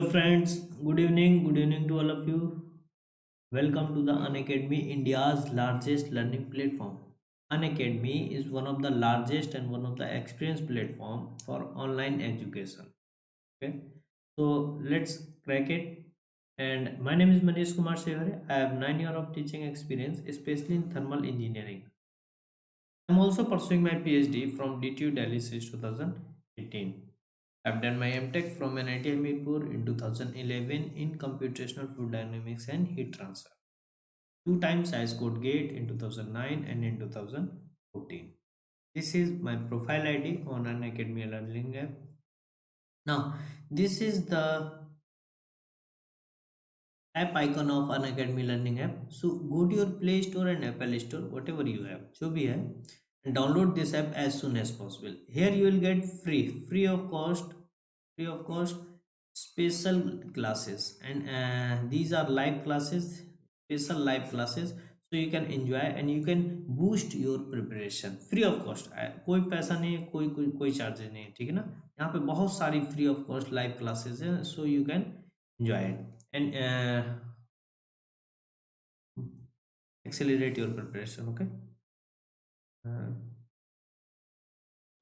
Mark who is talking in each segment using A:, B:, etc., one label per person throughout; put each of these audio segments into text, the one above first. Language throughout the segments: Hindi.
A: Hello friends, good evening to all of you. Welcome to the Unacademy, India's largest learning platform. Unacademy is one of the largest and one of the experienced platform for online education. Okay, so let's crack it. And my name is Manish Kumar Sevare. I have 9 years of teaching experience, especially in thermal engineering. I'm also pursuing my PhD from DTU Delhi since 2018. I've done my MTech from NIT Mirpur in 2011 in computational fluid dynamics and heat transfer. Two times I scored GATE in 2009 and in 2014. This is my profile ID on an Academy Learning app. Now, this is the app icon of an Academy Learning app. So go to your Play Store and Apple Store, whatever you have, जो भी है, and download this app as soon as possible. Here you will get free of cost special classes, and these are live classes, special live classes. So you can enjoy and you can boost your preparation free of cost. कोई पैसा नहीं है, कोई चार्जेस नहीं है, ठीक है ना। यहाँ पे बहुत सारी free of cost live classes हैं, so you can enjoy it and accelerate your preparation. Okay, uh,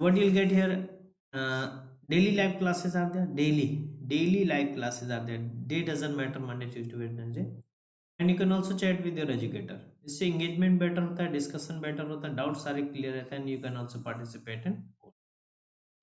A: what you'll get here, daily live classes are there, daily live classes are there, day doesn't matter, Monday, Tuesday, Wednesday. And you can also chat with your educator. इससे engagement better होता है, discussion better होता है, doubts सारे clear रहते हैं, and you can also participate in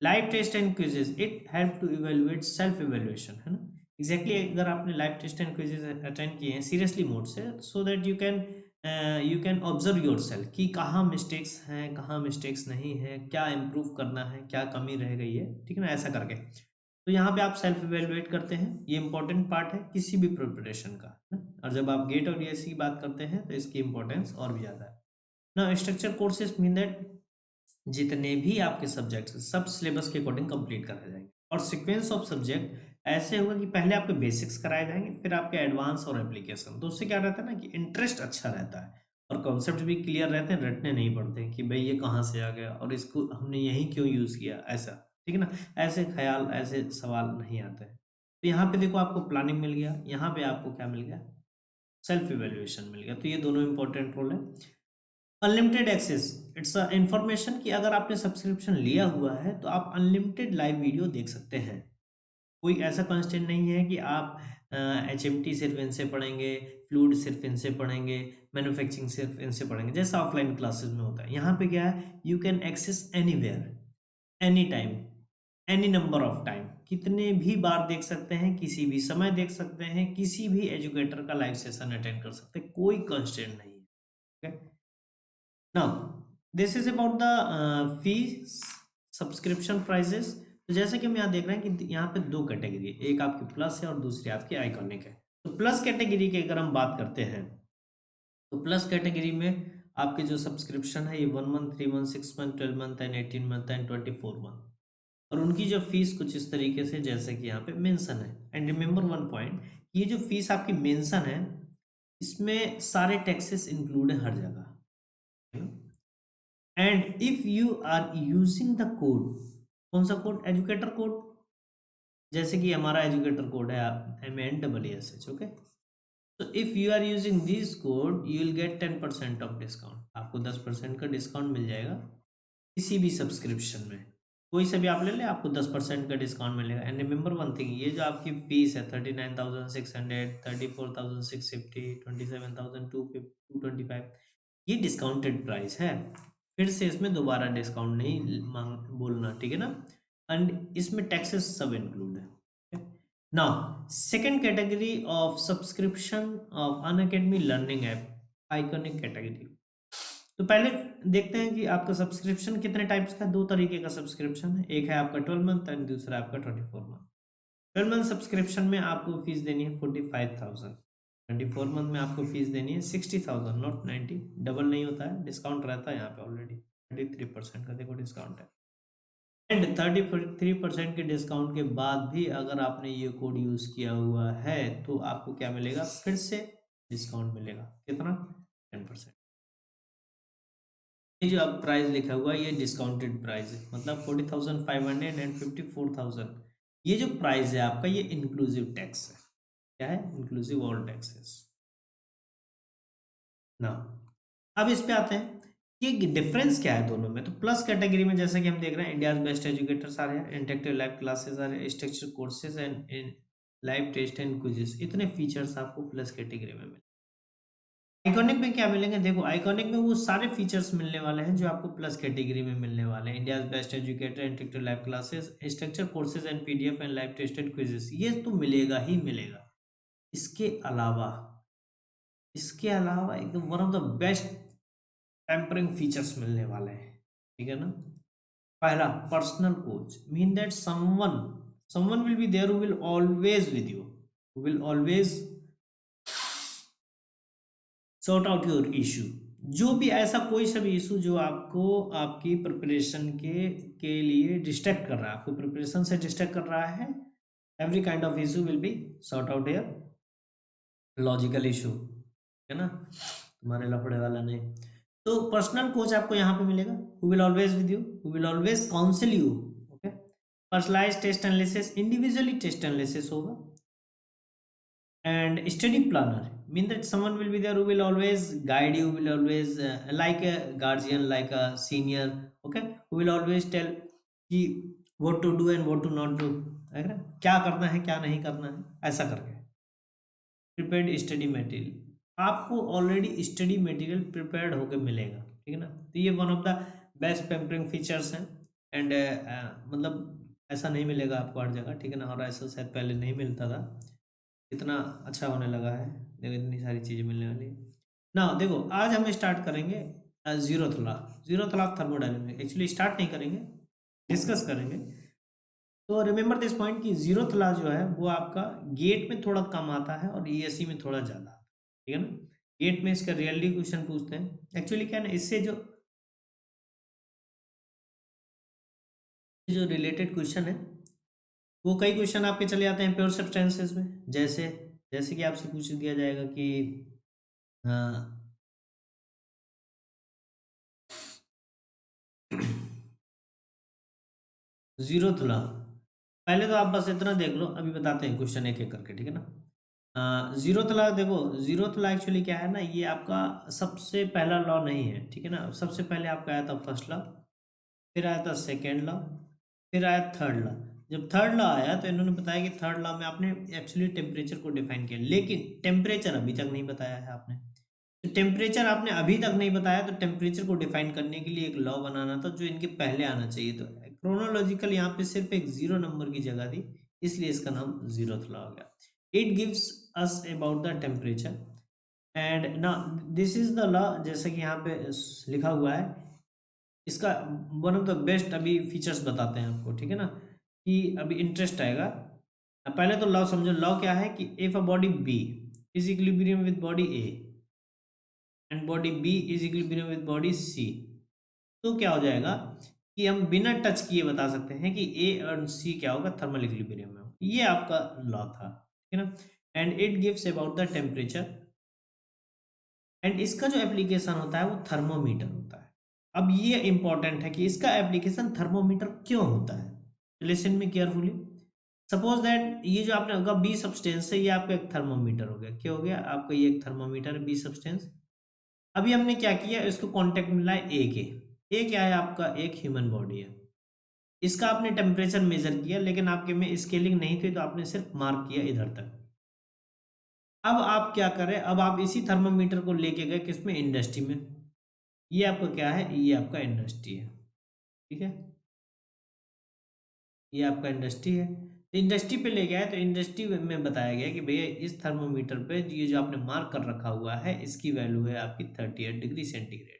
A: live test and quizzes. It help to evaluate self evaluation, है ना। एग्जैक्टली अगर आपने live test and quizzes attend किए हैं सीरियसली मोड से, so that you can observe yourself कि कहाँ मिस्टेक्स हैं, कहाँ मिस्टेक्स नहीं है, क्या इम्प्रूव करना है, क्या कमी रह गई है, ठीक है ना, ऐसा करके। तो यहाँ पे आप सेल्फ इवेलुएट करते हैं, ये इंपॉर्टेंट पार्ट है किसी भी प्रिपरेशन का, है ना? और जब आप गेट और डीएससी की बात करते हैं तो इसकी इंपॉर्टेंस और भी ज़्यादा है ना। स्ट्रक्चर कोर्सेज मीन दैट जितने भी आपके सब्जेक्ट सब सिलेबस के अकॉर्डिंग कंप्लीट कराए जाएंगे, और सीक्वेंस ऑफ सब्जेक्ट ऐसे होगा कि पहले आपके बेसिक्स कराए जाएंगे, फिर आपके एडवांस और एप्लीकेशन। तो उससे क्या रहता है ना कि इंटरेस्ट अच्छा रहता है और कॉन्सेप्ट भी क्लियर रहते हैं, रटने नहीं पड़ते हैं कि भाई ये कहाँ से आ गया और इसको हमने यही क्यों यूज़ किया, ऐसा, ठीक है ना। ऐसे ख्याल, ऐसे सवाल नहीं आते हैं। तो यहाँ पे देखो आपको प्लानिंग मिल गया, यहाँ पे आपको क्या मिल गया, सेल्फ इवेल्युएशन मिल गया। तो ये दोनों इंपॉर्टेंट रोल है। Unlimited access, it's a information कि अगर आपने सब्सक्रिप्शन लिया हुआ है तो आप अनलिमिटेड लाइव वीडियो देख सकते हैं। कोई ऐसा कंस्टेंट नहीं है कि आप एच एम टी सिर्फ इनसे पढ़ेंगे, फ्लूइड सिर्फ इनसे पढ़ेंगे, मैन्युफैक्चरिंग सिर्फ इनसे पढ़ेंगे, जैसा ऑफलाइन क्लासेस में होता है। यहाँ पे क्या है, you can access anywhere, any time, any number of time, कितने भी बार देख सकते हैं, किसी भी समय देख सकते हैं, किसी भी एजुकेटर का लाइव सेशन अटेंड कर सकते हैं, कोई कंस्टेंट नहीं है। okay? Now, this is about the fees, subscription prices. तो जैसे कि हम यहाँ देख रहे हैं कि यहाँ पे दो कैटेगरी है, एक आपकी प्लस है और दूसरी आपकी आइकॉनिक है। तो प्लस कैटेगरी की अगर हम बात करते हैं तो प्लस कैटेगरी में आपके जो सब्सक्रिप्शन है ये 1 month, 3 month, 6 month, 12 month and 18 month and 24 month, और उनकी जो फीस कुछ इस तरीके से जैसे कि यहाँ पे मेंशन है। एंड रिमेंबर वन पॉइंट, ये जो फीस आपकी मेंशन है इसमें सारे टैक्सेस इंक्लूड है हर जगह, and if you are using the code, कौन सा कोड, एजुकेटर कोड, जैसे कि हमारा एजुकेटर कोड है MANEESH, ओके। तो if you are using this code you will get 10% off discount, आपको 10% का डिस्काउंट मिल जाएगा किसी भी सब्सक्रिप्शन में। कोई से भी आप ले लें, आपको 10% का डिस्काउंट मिलेगा। एंड रिमेंबर वन थिंग, ये जो आपकी फीस है 39,600, 34,650, 27,225, ये डिस्काउंटेड प्राइस है। फिर से इसमें दोबारा डिस्काउंट नहीं मांग बोलना, ठीक है ना। एंड इसमें टैक्सेस सब इंक्लूड है। Now second category of subscription of Unacademy learning app, iconic category. तो पहले देखते हैं कि आपका सब्सक्रिप्शन कितने टाइप्स का, दो तरीके का सब्सक्रिप्शन है, एक है आपका 12 मंथ एंड दूसरा आपका 24 मंथ। 12 मंथ सब्सक्रिप्शन में आपको फीस देनी है 45,000, 24 मंथ में आपको फीस देनी है 60,000, नॉट 90, डबल नहीं होता है, डिस्काउंट रहता है यहाँ पे ऑलरेडी 33% का, देखो डिस्काउंट है। एंड 33% के डिस्काउंट के बाद भी अगर आपने ये कोड यूज किया हुआ है तो आपको क्या मिलेगा, फिर से डिस्काउंट मिलेगा, कितना, 10%। ये जो अब प्राइस लिखा हुआ है ये डिस्काउंटेड प्राइस है, मतलब 40,500 एंड 54,000 ये जो प्राइस है आपका, ये इंक्लूसिव टैक्स है। क्या है? इंक्लूसिव ऑल टैक्सेस ना। अब इस पे आते हैं कि डिफरेंस क्या है दोनों में। तो प्लस कैटेगरी में जैसे कि हम देख रहे हैं, इंडियाज बेस्ट एजुकेटर्स आ रहे हैं, इंटेक्टिव लाइव क्लासेस आ रहे हैं, structure courses and live test and quizzes, इतने फीचर्स आपको प्लस कैटेगरी में मिले। आइकॉनिक में क्या मिलेंगे? देखो, आइकॉनिक में वो सारे फीचर्स मिलने वाले हैं जो आपको प्लस कैटेगरी में मिलने वाले हैं। India's best educator, interactive live classes, structure courses and PDF and live test and quizzes, ये तो मिलेगा ही मिलेगा। इसके अलावा, एकदम one of the best pampering features मिलने वाले हैं। ठीक है ना? पहला, personal coach, mean that someone will be there who will always with you, who will always sort out your issue. जो भी ऐसा कोई सा भी इशू जो आपको आपकी प्रिपरेशन के लिए डिस्ट्रैक्ट कर रहा है, आपको प्रिपरेशन से डिस्ट्रैक्ट कर रहा है, every kind of issue will be sort out here. Logical issue, है ना? तुम्हारे लफड़े वाला नहीं। तो पर्सनल कोच आपको यहाँ पे मिलेगा, who will always with you, who will always counsel you. Okay. Personalise test analysis, individually test analysis होगा। And study planner mean that someone will be there who will always guide you, will always like a guardian, like a senior, okay, who will always tell कि what to do and what to not do, है ना? क्या करना है क्या नहीं करना है, ऐसा करके। प्रिपेयर्ड स्टडी मटेरियल, आपको ऑलरेडी स्टडी मटेरियल प्रिपेयर्ड होकर मिलेगा। ठीक है ना? तो ये one of the best pampering features हैं। एंड मतलब ऐसा नहीं मिलेगा आपको हर जगह। ठीक है ना? और ऐसा शायद पहले नहीं मिलता था। इतना अच्छा होने लगा है, देखो इतनी सारी चीज़ें मिलने वाली है ना। देखो, आज हम स्टार्ट करेंगे zeroth law. Zeroth law of thermodynamics, actually start नहीं करेंगे, डिस्कस करेंगे। तो रिमेंबर दिस पॉइंट कि जीरोथ लॉ जो है वो आपका गेट में थोड़ा कम आता है और ईएससी में थोड़ा ज़्यादा। ठीक है ना? गेट में इसका रियलिटी क्वेश्चन पूछते हैं। एक्चुअली क्या है ना, इससे जो रिलेटेड क्वेश्चन है, वो कई क्वेश्चन आपके चले जाते हैं प्योर सब्सटेंसेस में। जैसे जैसे कि आपसे पूछ दिया जाएगा कि जीरो तुला, पहले तो आप बस इतना देख लो, अभी बताते हैं क्वेश्चन एक एक करके। ठीक है ना? जीरो तला, देखो जीरो तला एक्चुअली क्या है ना, ये आपका सबसे पहला लॉ नहीं है। ठीक है ना? सबसे पहले आपका आया था फर्स्ट लॉ, फिर आया था सेकेंड लॉ, फिर आया थर्ड लॉ। जब थर्ड लॉ आया तो इन्होंने बताया कि थर्ड लॉ में आपने एब्सोल्यूट टेम्परेचर को डिफाइन किया, लेकिन टेम्परेचर अभी तक नहीं बताया है आपने। तो टेम्परेचर आपने अभी तक नहीं बताया, तो टेम्परेचर को डिफाइन करने के लिए एक लॉ बनाना था जो इनके पहले आना चाहिए। तो क्रोनोलॉजिकल यहाँ पे सिर्फ एक जीरो नंबर की जगह थी, इसलिए इसका नाम जीरोथ लॉ हो गया। It gives us about the temperature and ना, दिस इज द लॉ, जैसे कि यहाँ पे लिखा हुआ है। इसका वन ऑफ द बेस्ट अभी फीचर्स बताते हैं आपको। ठीक है ना? कि अभी इंटरेस्ट आएगा। पहले तो लॉ समझो। लॉ क्या है कि if a body B is equilibrium with body A and body B is equilibrium with body C, तो क्या हो जाएगा कि हम बिना टच किए बता सकते हैं कि ए और सी क्या होगा, थर्मल इक्विलिब्रियम में होगा। ये आपका लॉ था। ठीक है ना? And it gives about the temperature, and इसका जो एप्लीकेशन होता है वो थर्मोमीटर होता है। अब ये इंपॉर्टेंट है कि इसका एप्लीकेशन थर्मोमीटर क्यों होता है। लिसन में केयरफुली। सपोज दैट ये जो आपने होगा बी सब्सटेंस है, ये आपका एक थर्मोमीटर हो गया। क्या हो गया आपका? ये एक थर्मोमीटर है, बी सब्सटेंस। अभी हमने क्या किया, इसको कांटेक्ट मिला है ए के। ए क्या है आपका? एक ह्यूमन बॉडी है। इसका आपने टेम्परेचर मेजर किया, लेकिन आपके में स्केलिंग नहीं थी, तो आपने सिर्फ मार्क किया इधर तक। अब आप क्या करें, अब आप इसी थर्मामीटर को लेके गए किसमें? इंडस्ट्री में। ये आपका क्या है? ये आपका इंडस्ट्री है। ठीक है? ये आपका इंडस्ट्री है। तो इंडस्ट्री पे ले गया है, तो इंडस्ट्री में बताया गया कि भैया इस थर्मोमीटर पे ये जो आपने मार्क कर रखा हुआ है, इसकी वैल्यू है आपकी 38 डिग्री सेंटीग्रेड।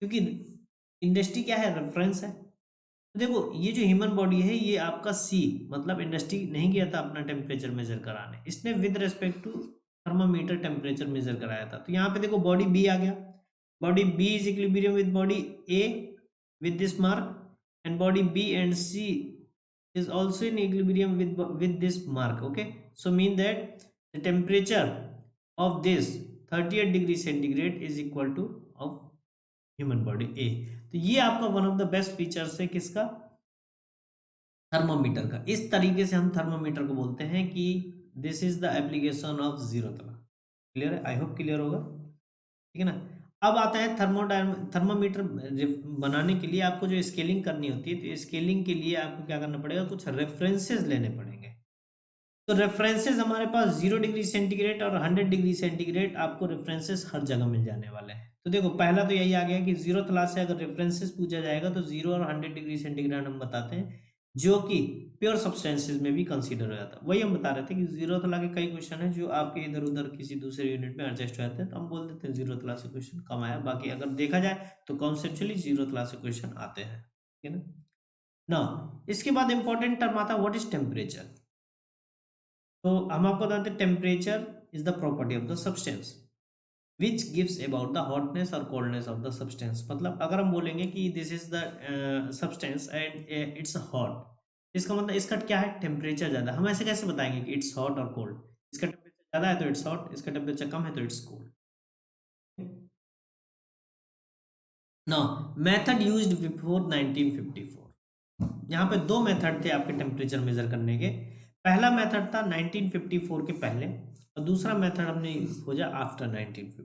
A: क्योंकि इंडस्ट्री क्या है? रेफरेंस है। तो देखो, ये जो ह्यूमन बॉडी है, ये आपका सी, मतलब इंडस्ट्री नहीं गया था अपना टेम्परेचर मेजर कराने, इसने with respect to thermometer temperature measure कराया था। तो यहाँ पे देखो बॉडी बी आ गया। Body B is equilibrium with body A with this mark, and body B and C is also in equilibrium with this mark. Okay, so mean that the temperature of this 38 degree centigrade is equal to of human body A। तो ये आपका one of the best features है किसका? थर्मोमीटर का। इस तरीके से हम थर्मोमीटर को बोलते हैं कि this is the application of zero तला। क्लियर है? आई होप क्लियर होगा। ठीक है ना। अब आता है थर्मोमीटर बनाने के लिए आपको जो स्केलिंग करनी होती है, तो स्केलिंग के लिए आपको क्या करना पड़ेगा, कुछ रेफरेंसेस लेने पड़ेंगे। तो रेफरेंसेस हमारे पास 0 डिग्री सेंटीग्रेड और 100 डिग्री सेंटीग्रेड, आपको रेफरेंसेस हर जगह मिल जाने वाले हैं। तो देखो पहला तो यही आ गया कि जीरो तला से अगर रेफरेंसेस पूछा जाएगा तो 0 और 100 डिग्री सेंटीग्रेड हम बताते हैं, जो कि प्योर सब्सटेंसेस में भी कंसीडर हो जाता है। वही हम बता रहे थे कि जीरो तला के कई क्वेश्चन है जो आपके इधर उधर किसी दूसरे यूनिट में एडजस्ट हो जाते हैं, तो हम बोल देते हैं जीरो तला से क्वेश्चन कम आया। बाकी अगर देखा जाए तो कॉन्सेप्चुअली जीरो तला से क्वेश्चन आते हैं। ठीक है ना। ना इसके बाद इंपॉर्टेंट टर्म आता है व्हाट इज टेम्परेचर। तो हम आपको बताते हैं temperature is the property of the substance which gives about the hotness और कोल्डनेस ऑफ द सब्सटेंस। मतलब अगर हम बोलेंगे कि this is the substance and it's hot, इसका मतलब इसका क्या है, टेम्परेचर ज़्यादा। हम ऐसे कैसे बताएंगे कि इट्स हॉट और कोल्ड? इसका टेम्परेचर ज़्यादा है तो इट्स हॉट, इसका टेम्परेचर कम है तो it's cold. Now method used before 1954। यहाँ पे दो मेथड थे आपके टेम्परेचर मेजर करने के। पहला मेथड था 1954 के पहले, और दूसरा मेथड हमने खोजा आफ्टर 1950।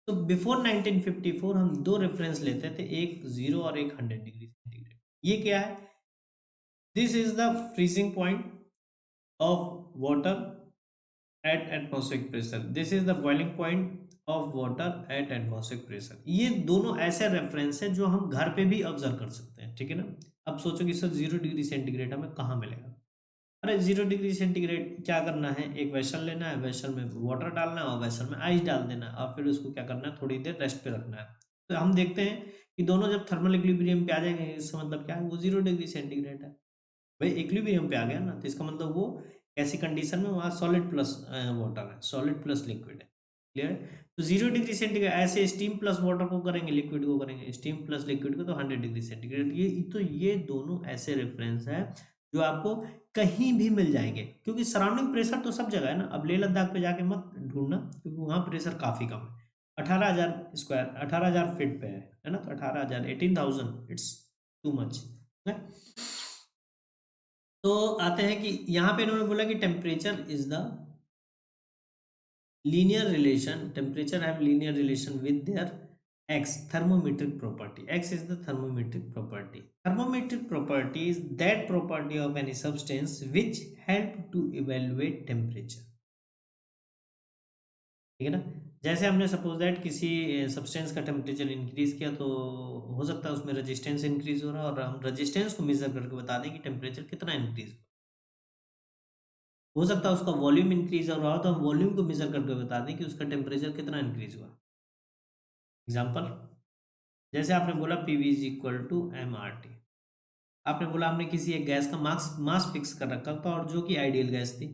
A: तो बिफोर 1954 हम दो रेफरेंस लेते थे, एक 0 और एक 100 डिग्री सेंटीग्रेड। ये क्या है, this is the freezing point of water at atmospheric pressure, this is the boiling point of water at atmospheric pressure. ये दोनों ऐसे रेफरेंस है जो हम घर पे भी ऑब्जर्व कर सकते हैं। ठीक है ना। अब सोचो कि सर 0 डिग्री सेंटीग्रेड हमें कहाँ मिलेगा। अरे 0 डिग्री सेंटीग्रेड क्या करना है, एक वेसल लेना है, वेसल में वाटर डालना है और वेसल में आइस डाल देना है, और फिर उसको क्या करना है, थोड़ी देर रेस्ट पे रखना है। तो हम देखते हैं कि दोनों जब थर्मल इक्विलिब्रियम पे आ जाएंगे, इसका मतलब क्या है, वो 0 डिग्री सेंटीग्रेड है। भाई इक्विलिब्रियम पे आ गया ना, तो इसका मतलब वो ऐसी कंडीशन में वहाँ सॉलिड प्लस वाटर है, सॉलिड प्लस लिक्विड है। क्लियर है। तो 0 डिग्री सेंटीग्रेड ऐसे स्टीम प्लस वाटर को करेंगे, लिक्विड को करेंगे, स्टीम प्लस लिक्विड को, तो 100 डिग्री सेंटीग्रेड। ये तो ये दोनों ऐसे रेफरेंस है जो आपको कहीं भी मिल जाएंगे, क्योंकि सराउंडिंग प्रेशर तो सब जगह है ना। अब लेह लद्दाख पे जाके मत ढूंढना, क्योंकि वहाँ प्रेशर काफी कम है। 18,000 स्क्वायर, 18,000 फीट पे है ना, तो 18,000, 18,000 इट्स टू मच है। तो आते हैं कि यहाँ पे इन्होंने बोला कि temperature is the linear relation, temperature have linear relation with their x thermometric property। x is the thermometric property। thermometric property is that property of any substance which help to evaluate temperature। ठीक है ना। जैसे हमने सपोज दैट किसी सब्सटेंस का टेम्परेचर इंक्रीज किया, तो हो सकता है उसमें रेजिस्टेंस इंक्रीज हो रहा है, और हम रेजिस्टेंस को मेजर करके बता दें कि टेम्परेचर कितना इंक्रीज हो सकता है उसका वॉल्यूम इंक्रीज हो रहा हो, तो हम वॉल्यूम को मेजर करके बता दें कि उसका टेम्परेचर कितना इंक्रीज हुआ। एग्जाम्पल, जैसे आपने बोला PV is equal to M R T. आपने बोला हमने किसी एक गैस का मास मास फिक्स कर रखा था, और जो कि आइडियल गैस थी,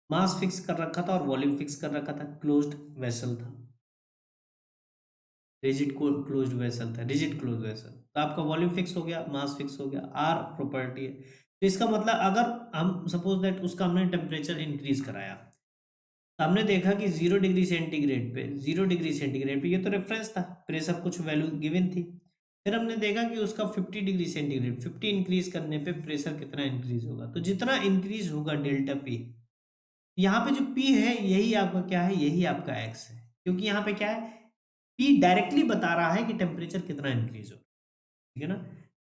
A: मास फिक्स कर रखा था और वॉल्यूम फिक्स कर रखा था, क्लोज्ड वेसल था, रिजिड क्लोज्ड वेसल था, रिजिड क्लोज वेसल। तो आपका वॉल्यूम फिक्स हो गया, मास फिक्स हो गया, आर प्रॉपर्टी है। तो इसका मतलब अगर हम सपोज दैट उसका हमने टेम्परेचर इंक्रीज कराया, हमने देखा कि 0 डिग्री सेंटीग्रेड पे, 0 डिग्री सेंटीग्रेड पे ये तो रेफरेंस था, प्रेशर कुछ वैल्यू गिवन थी। फिर हमने देखा कि उसका 50 डिग्री सेंटीग्रेड, 50 इंक्रीज करने पे प्रेशर कितना इंक्रीज होगा। तो जितना इंक्रीज होगा डेल्टा पी, यहाँ पे जो पी है यही आपका क्या है, यही आपका एक्स है, क्योंकि यहाँ पे क्या है, पी डायरेक्टली बता रहा है कि टेम्परेचर कितना इंक्रीज हो। ठीक है ना।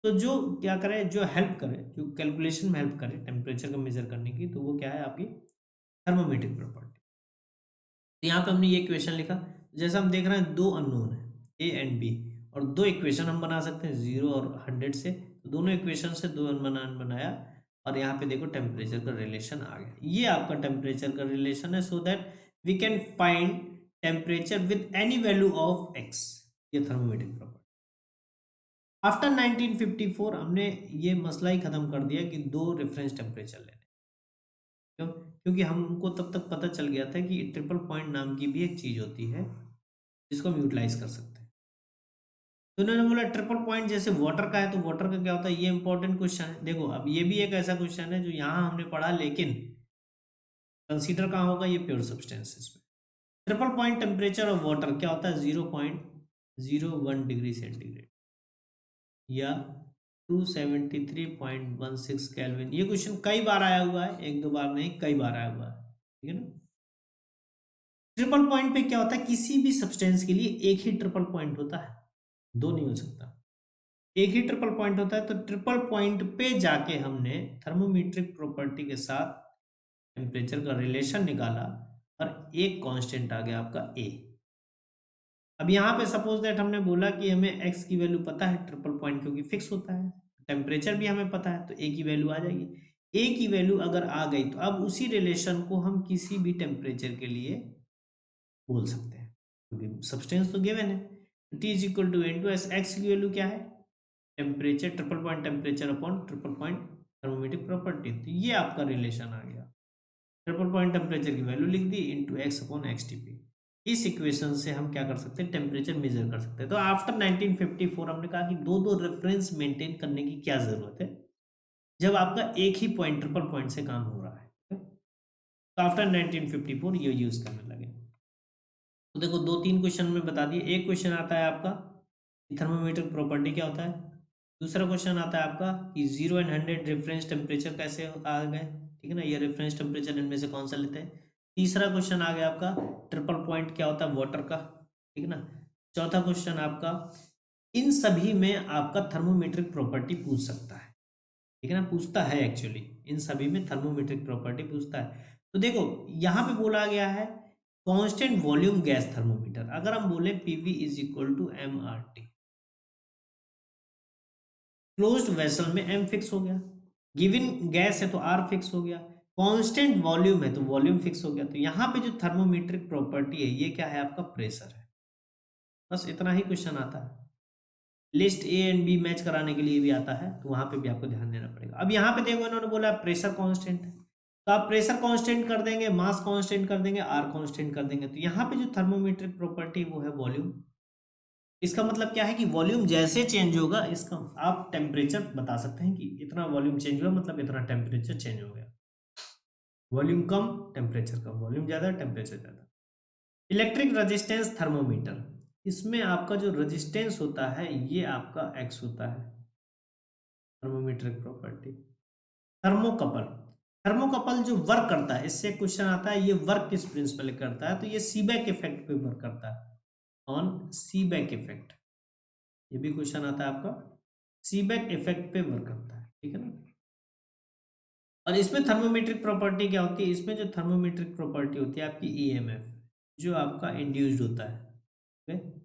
A: तो जो क्या करे, जो हेल्प करे, जो कैलकुलेशन में हेल्प करे टेम्परेचर को मेजर करने की, तो वो क्या है, आपकी थर्मोमेट्रिक प्रॉपर्टी। तो यहाँ पे हमने ये इक्वेशन लिखा, जैसे हम देख रहे हैं दो अननोन है ए एंड बी, और दो इक्वेशन हम बना सकते हैं 0 और 100 से। तो दोनों इक्वेशन से दो अननोन बनाया, और यहाँ पे देखो टेम्परेचर का रिलेशन आ गया। ये आपका टेम्परेचर का रिलेशन है, so that we can find temperature with any value of X. ये थर्मोमेट्रिक प्रॉपर्टी। आफ्टर 1954 हमने ये मसला ही खत्म कर दिया कि दो रेफरेंस टेम्परेचर लेने। क्यों? क्योंकि हमको तब तक पता चल गया था कि ट्रिपल पॉइंट नाम की भी एक चीज होती है जिसको हम यूटिलाइज कर सकते हैं। तो उन्होंने बोला ट्रिपल पॉइंट जैसे वाटर का है, तो वाटर का क्या होता है, ये इंपॉर्टेंट क्वेश्चन है। देखो अब ये भी एक ऐसा क्वेश्चन है जो यहाँ हमने पढ़ा, लेकिन कंसीडर कहाँ होगा, ये प्योर सब्सटेंसेस में। Triple point temperature of water क्या होता है, 0.01 डिग्री सेंटीग्रेड या 273.16 केल्विन। ये क्वेश्चन कई बार आया हुआ है, एक दो बार नहीं, कई बार आया हुआ है, ठीक है ना। ट्रिपल पॉइंट पे क्या होता है, किसी भी सब्सटेंस के लिए एक ही ट्रिपल पॉइंट होता है, दो नहीं हो सकता, एक ही ट्रिपल पॉइंट होता है। तो ट्रिपल पॉइंट पे जाके हमने थर्मोमेट्रिक प्रॉपर्टी के साथ टेम्परेचर का रिलेशन निकाला और एक कांस्टेंट आ गया आपका ए। अब यहाँ पे सपोज दैट हमने बोला कि हमें एक्स की वैल्यू पता है, ट्रिपल पॉइंट क्योंकि फिक्स होता है, टेम्परेचर भी हमें पता है, तो ए की वैल्यू आ जाएगी। ए की वैल्यू अगर आ गई तो अब उसी रिलेशन को हम किसी भी टेम्परेचर के लिए बोल सकते हैं, क्योंकि सब्सटेंस तो गिवन है। T is equal to N two S, X की वैल्यू क्या है, temperature, triple point temperature upon triple point thermometric property. तो ये आपका रिलेशन आ गया, ट्रिपल पॉइंट टेम्परेचर की वैल्यू लिख दी into X upon X T P. इस इक्वेशन से हम क्या कर सकते हैं, टेम्परेचर मेजर कर सकते हैं। तो आफ्टर 1954 हमने कहा कि दो दो रेफरेंस मेंटेन करने की क्या जरूरत है, जब आपका एक ही पॉइंट ट्रिपल पॉइंट से काम हो रहा है। तो आफ्टर 1954 ये यूज करने लगे। तो देखो दो तीन क्वेश्चन में बता दिए। एक क्वेश्चन आता है आपका थर्मोमीटर प्रॉपर्टी क्या होता है, दूसरा क्वेश्चन आता है आपका कि 0 एंड 100 रेफरेंस टेम्परेचर कैसे आ गए, ठीक है ना, ये रेफरेंस टेम्परेचर इनमें से कौन सा लेते हैं। तीसरा क्वेश्चन आ गया आपका ट्रिपल पॉइंट क्या होता है वाटर का, ठीक है ना। चौथा क्वेश्चन आपका इन सभी में आपका थर्मोमेट्रिक प्रॉपर्टी पूछ सकता है, ठीक है ना, पूछता है एक्चुअली, इन सभी में थर्मोमेट्रिक प्रॉपर्टी पूछता है। तो देखो यहाँ पे बोला गया है कांस्टेंट वॉल्यूम गैस थर्मोमीटर। अगर हम बोले PV is equal to M R T, closed vessel में एम फिक्स हो गया, गिवन गैस है तो आर फिक्स हो गया, कांस्टेंट वॉल्यूम है तो वॉल्यूम फिक्स हो गया। तो यहाँ पे जो थर्मोमेट्रिक प्रॉपर्टी है ये क्या है, आपका प्रेशर है। बस इतना ही क्वेश्चन आता है। List A and B match कराने के लिए भी आता है, तो वहां पे भी आपको ध्यान देना पड़ेगा। अब यहाँ पे देखो इन्होंने बोला प्रेशर कांस्टेंट है, तो आप प्रेशर कांस्टेंट कर देंगे, मास कांस्टेंट कर देंगे, आर कांस्टेंट कर देंगे। तो यहाँ पे जो थर्मोमेट्रिक प्रॉपर्टी वो है वॉल्यूम। इसका मतलब क्या है कि वॉल्यूम जैसे चेंज होगा, इसका आप टेम्परेचर बता सकते हैं कि इतना वॉल्यूम चेंज हुआ मतलब इतना टेम्परेचर चेंज हो गया। वॉल्यूम कम टेम्परेचर कम, वॉल्यूम ज्यादा टेम्परेचर ज्यादा। इलेक्ट्रिक रेजिस्टेंस थर्मोमीटर, इसमें आपका जो रेजिस्टेंस होता है ये आपका एक्स होता है, थर्मोमीट्रिक प्रॉपर्टी। थर्मोकपल, थर्मोकपल जो वर्क करता है, इससे क्वेश्चन आता है ये वर्क किस प्रिंसिपल करता है, तो ये सीबैक इफेक्ट पे वर्क करता है, ऑन सीबैक इफेक्ट। ये भी क्वेश्चन आता है आपका, सीबैक इफेक्ट पे वर्क करता है, ठीक है ना। और इसमें थर्मोमेट्रिक प्रॉपर्टी क्या होती है, इसमें जो थर्मोमेट्रिक प्रॉपर्टी होती है आपकी ईएमएफ, जो आपका इंड्यूस्ड होता है, ठीक है?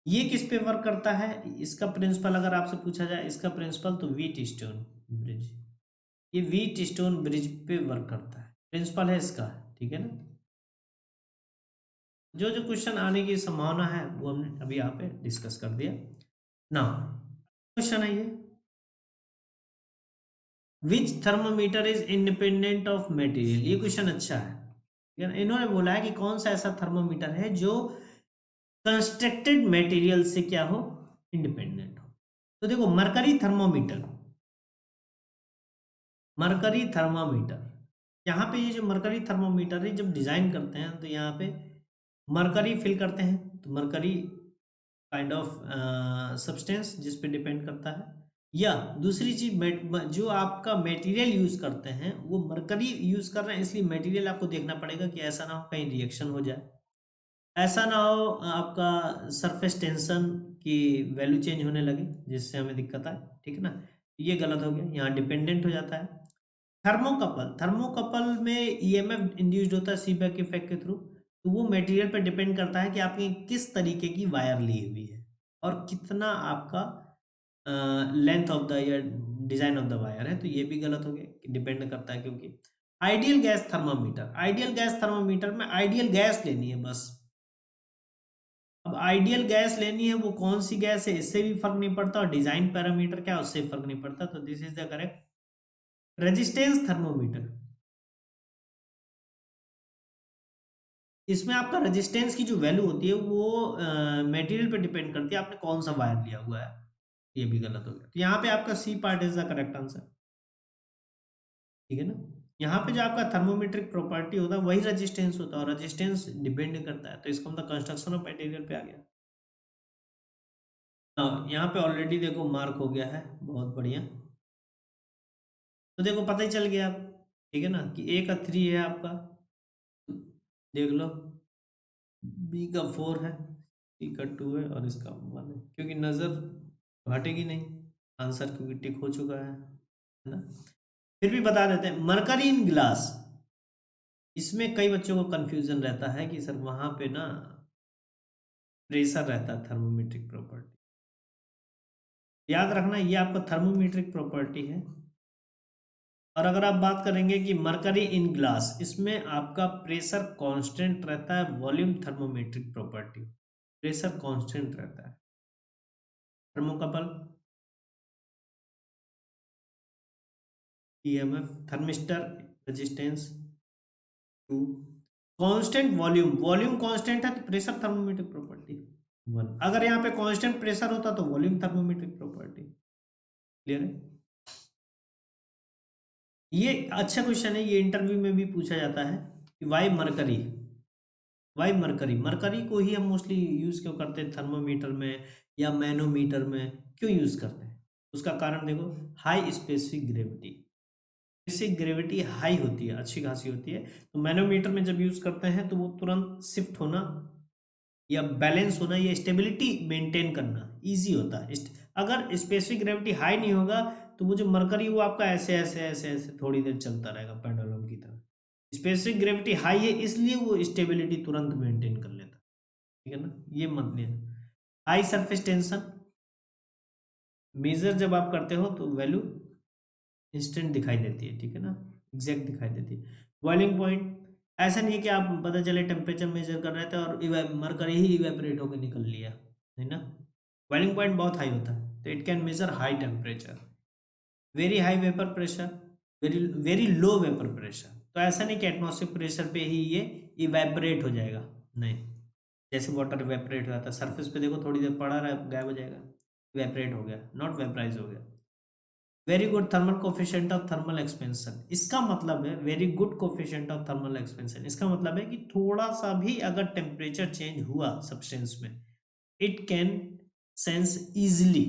A: ये किस पे वर्क करता है, इसका प्रिंसिपल अगर आपसे पूछा जाए, इसका प्रिंसिपल तो व्हीट स्टोन ब्रिज, ये व्हीट स्टोन ब्रिज पे वर्क करता है, प्रिंसिपल है इसका, ठीक है ना। जो जो क्वेश्चन आने की संभावना है वो हमने अभी यहाँ पे डिस्कस कर दिया ना। क्वेश्चन है ये, which thermometer is independent of material. ये क्वेश्चन अच्छा है, ठीक है ना? इन्होंने बोला है कि कौन सा ऐसा थर्मोमीटर है जो कंस्ट्रक्टेड मटेरियल से क्या हो, इंडिपेंडेंट हो। तो देखो मरकरी थर्मोमीटर, मरकरी थर्मामीटर, यहाँ पे ये जो मरकरी थर्मोमीटर है जब डिजाइन करते हैं तो यहाँ पे मरकरी फिल करते हैं, तो मरकरी काइंड ऑफ सब्सटेंस जिस पे डिपेंड करता है। या दूसरी चीज जो आपका मटेरियल यूज करते हैं वो मरकरी यूज कर रहे हैं, इसलिए मटेरियल आपको देखना पड़ेगा कि ऐसा ना हो कहीं रिएक्शन हो जाए, ऐसा ना हो आपका सरफेस टेंशन की वैल्यू चेंज होने लगे जिससे हमें दिक्कत आए, ठीक है ना। ये गलत हो गया, यहाँ डिपेंडेंट हो जाता है। थर्मोकपल, थर्मोकपल में ईएमएफ इंड्यूस्ड होता है सीबैक इफेक्ट के थ्रू, तो वो मटेरियल पर डिपेंड करता है कि आपकी किस तरीके की वायर ली हुई है और कितना आपका लेंथ ऑफ द या डिजाइन ऑफ द वायर है। तो ये भी गलत हो गया, डिपेंड करता है क्योंकि ideal gas thermometer, ideal gas thermometer में आइडियल गैस लेनी है बस। अब आइडियल गैस लेनी है, वो कौन सी गैस है इससे भी फर्क नहीं पड़ता, और डिजाइन पैरामीटर क्या है उससे फर्क नहीं पड़ता। तो this is the correct. Resistance thermometer, इसमें आपका रेजिस्टेंस की जो वैल्यू होती है वो मटेरियल पे डिपेंड करती है आपने कौन सा वायर लिया हुआ है। ये भी गलत हो गया, तो यहाँ पे आपका C part is the correct answer, ठीक है ना। यहाँ पे जो आपका थर्मोमेट्रिक प्रॉपर्टी होता है वही रेजिस्टेंस होता है, और रेजिस्टेंस डिपेंड करता है, तो इसका मतलब कंस्ट्रक्शन ऑफ मटेरियल पे आ गया। हाँ, यहाँ पे ऑलरेडी देखो मार्क हो गया है, बहुत बढ़िया। तो देखो पता ही चल गया आप, ठीक है ना, कि ए का 3 है आपका, देख लो, बी का 4 है, सी का 2 है और इसका 1 है, क्योंकि नज़र हटेगी नहीं, आंसर क्योंकि टिक हो चुका है ना। फिर भी बता देते हैं, मरकरी इन ग्लास, इसमें कई बच्चों को कंफ्यूजन रहता है कि सर वहां पे ना प्रेशर रहता है, थर्मोमेट्रिक प्रॉपर्टी, याद रखना ये आपका थर्मोमेट्रिक प्रॉपर्टी है। और अगर आप बात करेंगे कि मरकरी इन ग्लास, इसमें आपका प्रेशर कांस्टेंट रहता है, volume thermometric property, pressure constant रहता है। Thermocouple, EMF, thermistor, resistance 2, constant volume, volume constant है तो प्रेशर थर्मोमेट्रिक प्रॉपर्टी 1, अगर यहाँ पे कांस्टेंट प्रेशर होता तो वॉल्यूम थर्मोमेट्रिक प्रॉपर्टी। क्लियर है? ये अच्छा क्वेश्चन है, ये इंटरव्यू में भी पूछा जाता है कि why mercury, why mercury, mercury को ही हम मोस्टली यूज क्यों करते हैं थर्मोमीटर में या मैनोमीटर में, क्यों यूज करते हैं? उसका कारण देखो, high specific gravity, specific gravity high होती है, अच्छी खासी होती है, तो मैनोमीटर में जब यूज करते हैं तो वो तुरंत शिफ्ट होना या बैलेंस होना या स्टेबिलिटी मेंटेन करना इजी होता है। अगर स्पेसिफिक ग्रेविटी हाई नहीं होगा तो वो जो मरकरी वो आपका ऐसे ऐसे ऐसे ऐसे थोड़ी देर चलता रहेगा पेंडुलम की तरह। स्पेसिफिक ग्रेविटी हाई है इसलिए वो स्टेबिलिटी तुरंत मेंटेन कर लेता है, ठीक है ना, ये मत लेना। हाई सरफेस टेंशन, मेजर जब आप करते हो तो वैल्यू इंस्टेंट दिखाई देती है, ठीक है ना, एग्जैक्ट दिखाई देती है। बॉइलिंग पॉइंट, ऐसा नहीं है कि आप पता चले टेम्परेचर मेजर कर रहे थे और मरकरी ही इवेपोरेट होकर निकल लिया, है ना। बॉइलिंग पॉइंट बहुत हाई होता है तो it can measure high temperature. Very high vapour pressure, very very low vapour pressure, तो ऐसा नहीं कि एटमॉस्फेरिक प्रेशर पे ही ये इवेपोरेट हो जाएगा, नहीं, जैसे वाटर इवेपोरेट हो जाता है सरफेस पे, देखो थोड़ी देर पड़ा रहा गायब हो जाएगा, इवेपोरेट हो गया, नॉट वेपराइज हो गया। Very good thermal coefficient of thermal expansion, इसका मतलब है very good coefficient of thermal expansion, इसका मतलब है कि थोड़ा सा भी अगर टेम्परेचर चेंज हुआ सब्सटेंस में, it can sense easily,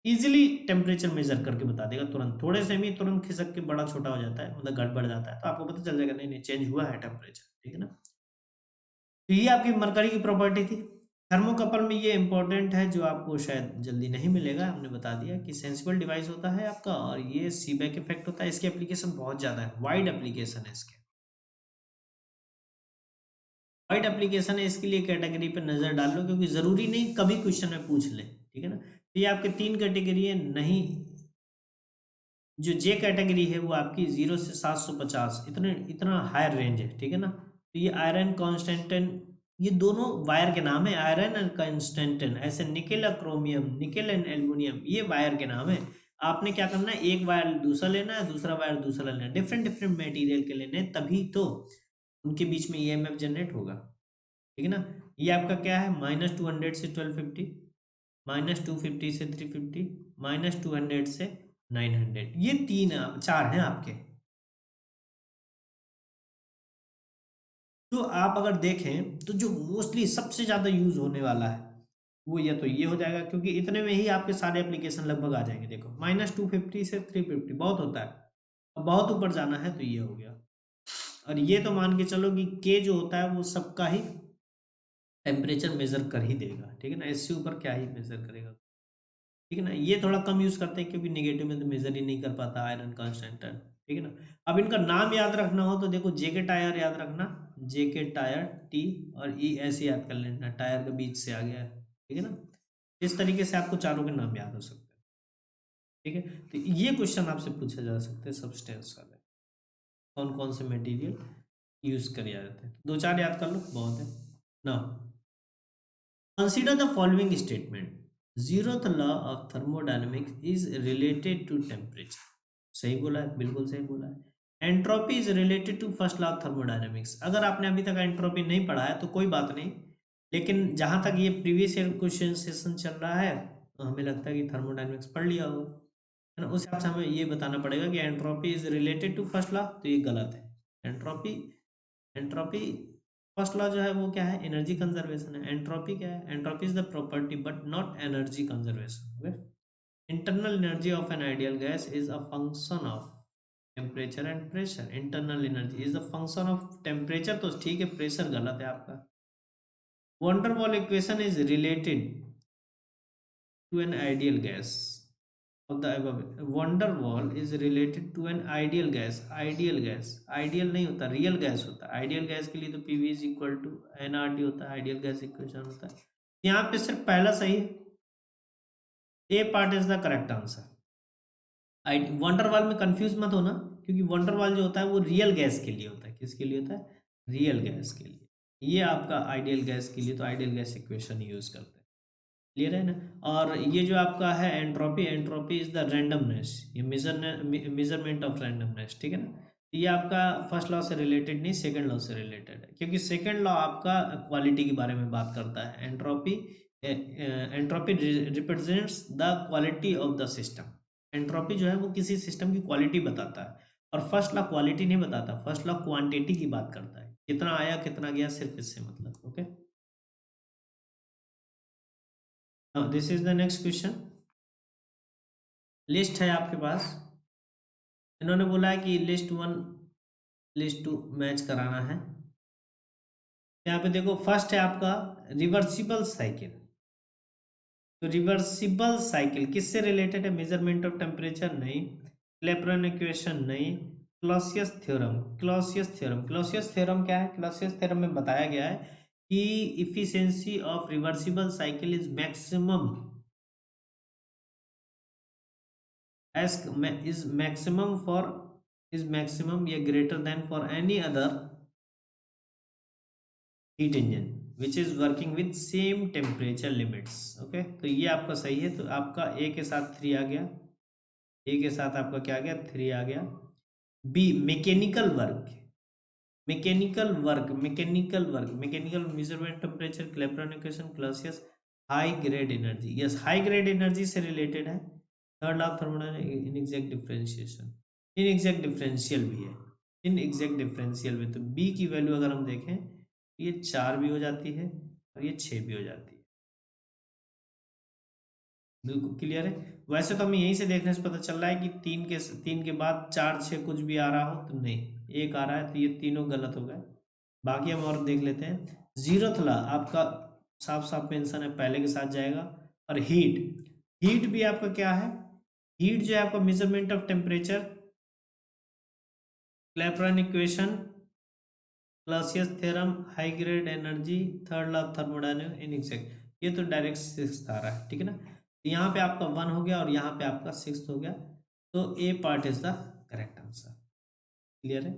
A: easily temperature measure करके बता देगा तुरंत, थोड़े से में तुरंत खिसक के बड़ा छोटा हो जाता है, मतलब गड़बड़ जाता है, तो आपको पता चल जाएगा नहीं नहीं चेंज हुआ है टेम्परेचर, ठीक है ना। तो ये आपकी मरकरी की प्रॉपर्टी थी। थर्मोकपल में ये इंपॉर्टेंट है जो आपको शायद जल्दी नहीं मिलेगा, हमने बता दिया कि सेंसिबल डिवाइस होता है आपका और ये सीबैक इफेक्ट होता है, इसकी एप्लीकेशन बहुत ज़्यादा है, वाइड एप्लीकेशन है इसके, वाइड एप्लीकेशन है, इसके लिए कैटेगरी पे नज़र डाल लो क्योंकि ज़रूरी नहीं कभी क्वेश्चन में पूछ ले, ठीक है ना। तो ये आपके 3 कैटेगरी है, नहीं, जो जे कैटेगरी है वो आपकी 0 से 750 इतने इतना हायर रेंज है, ठीक है ना। तो ये आयरन कॉन्स्टेंटन, ये दोनों वायर के नाम है, आयरन एंड कॉन्स्टेंटन, ऐसे निकेल और क्रोमियम, निकेल एंड एल्युमिनियम, ये वायर के नाम है। आपने क्या करना है, एक वायर दूसरा लेना है, दूसरा वायर दूसरा लेना है, डिफरेंट डिफरेंट मटेरियल के लेने हैं, तभी तो उनके बीच में ईएमएफ जनरेट होगा, ठीक है ना। ये आपका क्या है, -200 से 1250, -250 से 350, -200 से 900, ये चार हैं आपके। तो आप अगर देखें तो जो मोस्टली सबसे ज़्यादा यूज़ होने वाला है वो या तो ये हो जाएगा, क्योंकि इतने में ही आपके सारे एप्लीकेशन लगभग आ जाएंगे। देखो -250 से 350 बहुत होता है, अब बहुत ऊपर जाना है तो ये हो गया। और ये तो मान के चलो कि के जो होता है वो सबका ही टेम्परेचर मेजर कर ही देगा, ठीक है ना, इससे ऊपर क्या ही मेजर करेगा, ठीक है ना। ये थोड़ा कम यूज करते हैं क्योंकि नेगेटिव में तो मेजर ही नहीं कर पाता आयरन कांस्टेंट, ठीक है ना। अब इनका नाम याद रखना हो तो देखो जेके टायर याद रखना, जेके टायर टी और ई ऐसे याद कर लेना, टायर के बीच से आ गया है, ठीक है ना। इस तरीके से आपको चारों के नाम याद हो सकते हैं, ठीक है। तो ये क्वेश्चन आपसे पूछा जा सकते हैं सब्सटेंस वाले, कौन कौन से मटेरियल यूज करे जाते हैं, दो चार याद कर लो बहुत है ना। Consider the following statement. Zeroth law of thermodynamics is related to temperature. सही बोला है, बिल्कुल सही बोला है। Entropy is related to first law of thermodynamics. अगर आपने अभी तक एंट्रोपी नहीं पढ़ा है तो कोई बात नहीं, लेकिन जहां तक ये प्रीवियस ईयर क्वेश्चन सेशन चल रहा है तो हमें लगता है कि थर्मोडायनेमिक्स पढ़ लिया होगा, है ना। उस हिसाब से हमें ये बताना पड़ेगा कि entropy is related to first law, तो ये गलत है। एंट्रोपी, एंट्रोपी फर्स्ट लॉ जो है वो क्या है, एनर्जी कंजर्वेशन है। एंट्रोपी क्या है, entropy is the property but not energy conservation. Okay, internal energy of an ideal gas is a function of temperature and pressure. Internal energy is a function of temperature, तो ठीक है, प्रेशर गलत है आपका। Van der Waals equation is related to an ideal gas of the above. Van der Waal is related to an ideal gas. Ideal gas, ideal नहीं होता, रियल गैस होता है। आइडियल गैस के लिए तो PV is equal to NRT होता है, आइडियल गैस इक्वेशन होता है। यहाँ पे सिर्फ पहला सही है, A part is the correct answer. Van der Waals में कंफ्यूज मत होना, क्योंकि वंडरवॉल जो होता है वो रियल गैस के लिए होता है। किसके लिए होता है, रियल गैस के लिए। ये आपका आइडियल गैस के लिए तो आइडियल गैस इक्वेशन यूज करते हैं। क्लियर है ना। और ये जो आपका है entropy, entropy is the randomness, ये मेजरमेंट ऑफ रैंडमनेस, ठीक है ना। ये आपका फर्स्ट लॉ से रिलेटेड नहीं, सेकंड लॉ से रिलेटेड है, क्योंकि सेकंड लॉ आपका क्वालिटी के बारे में बात करता है। Entropy, entropy represents the quality of the system. Entropy जो है वो किसी सिस्टम की क्वालिटी बताता है, और फर्स्ट लॉ क्वालिटी नहीं बताता, फर्स्ट लॉ क्वांटिटी की बात करता है, कितना आया कितना गया, सिर्फ इससे मतलब। Okay, this is the next question. List है आपके पास, इन्होंने बोला है कि list one list two match कराना है। यहाँ पे देखो, फर्स्ट है आपका रिवर्सिबल साइकिल। तो रिवर्सिबल साइकिल किससे रिलेटेड है, मेजरमेंट ऑफ टेम्परेचर नहीं, क्लैपेरॉन इक्वेशन नहीं, Clausius theorem. Clausius theorem, Clausius theorem क्या है, क्लॉसियस थ्योरम में बताया गया है कि efficiency of reversible cycle is maximum as is maximum for is maximum या greater than for any other heat engine which is working with same temperature limits। Okay, तो ये आपका सही है, तो आपका ए के साथ 3 आ गया, ए के साथ आपका क्या आ गया, 3 आ गया। B mechanical work, mechanical work, mechanical work, mechanical measurement temperature, Clapeyron equation, Clausius high grade energy. Yes, high grade energy से रिलेटेड है। Third law of thermodynamics, inexact differentiation, inexact differential भी है, इनएग्जैक्ट डिफरेंशियल भी। तो बी की वैल्यू अगर हम देखें, ये 4 भी हो जाती है और ये 6 भी हो जाती है। बिल्कुल क्लियर है। वैसे तो हमें यहीं से देखने से पता चल रहा है कि 3 के बाद 4 6 कुछ भी आ रहा हो तो नहीं, एक आ रहा है, तो ये तीनों गलत हो गए। बाकी हम और देख लेते हैं। जीरोथ लॉ आपका साफ साफ मेंशन है, पहले के साथ जाएगा। और हीट, हीट भी आपका क्या है, हीट जो है आपका measurement of temperature, Clapeyron equation, Clausius theorem, high grade energy, third law of thermodynamics, inexact, ये तो डायरेक्ट सिक्स आ रहा है, ठीक है ना। तो यहाँ पे आपका 1 हो गया और यहाँ पे आपका 6 हो गया, तो A part is the correct answer. Clear है।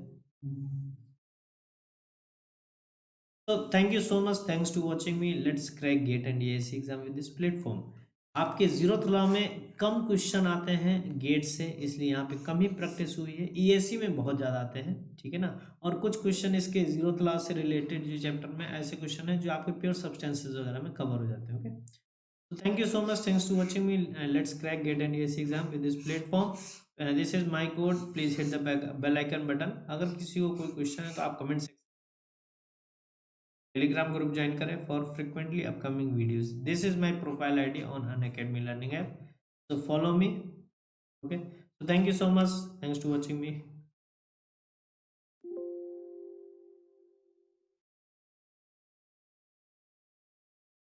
A: तो thank you so much, thanks to watching me. Let's crack GATE and ASC exam with this platform. आपके जीरोथ लॉ में कम क्वेश्चन आते हैं गेट से, इसलिए यहाँ पे कम ही प्रैक्टिस हुई है। ईएससी में बहुत ज़्यादा आते हैं, ठीक है ना। और कुछ क्वेश्चन इसके जीरोथ लॉ से रिलेटेड जो चैप्टर में ऐसे क्वेश्चन है जो आपके प्योर सब्सटेंसेस वगैरह में कवर हो जाते हैं। ओके, तो thank you so much, thanks to watching me. Let's crack GATE and ASC exam with this platform. This is my code, please hit the bell icon button. अगर किसी को कोई क्वेश्चन है तो आप कमेंट, टेलीग्राम ग्रुप ज्वाइन करें for frequently upcoming videos. This is my profile ID on Unacademy learning app, so follow me। Okay, so thank you so much, thanks to watching me।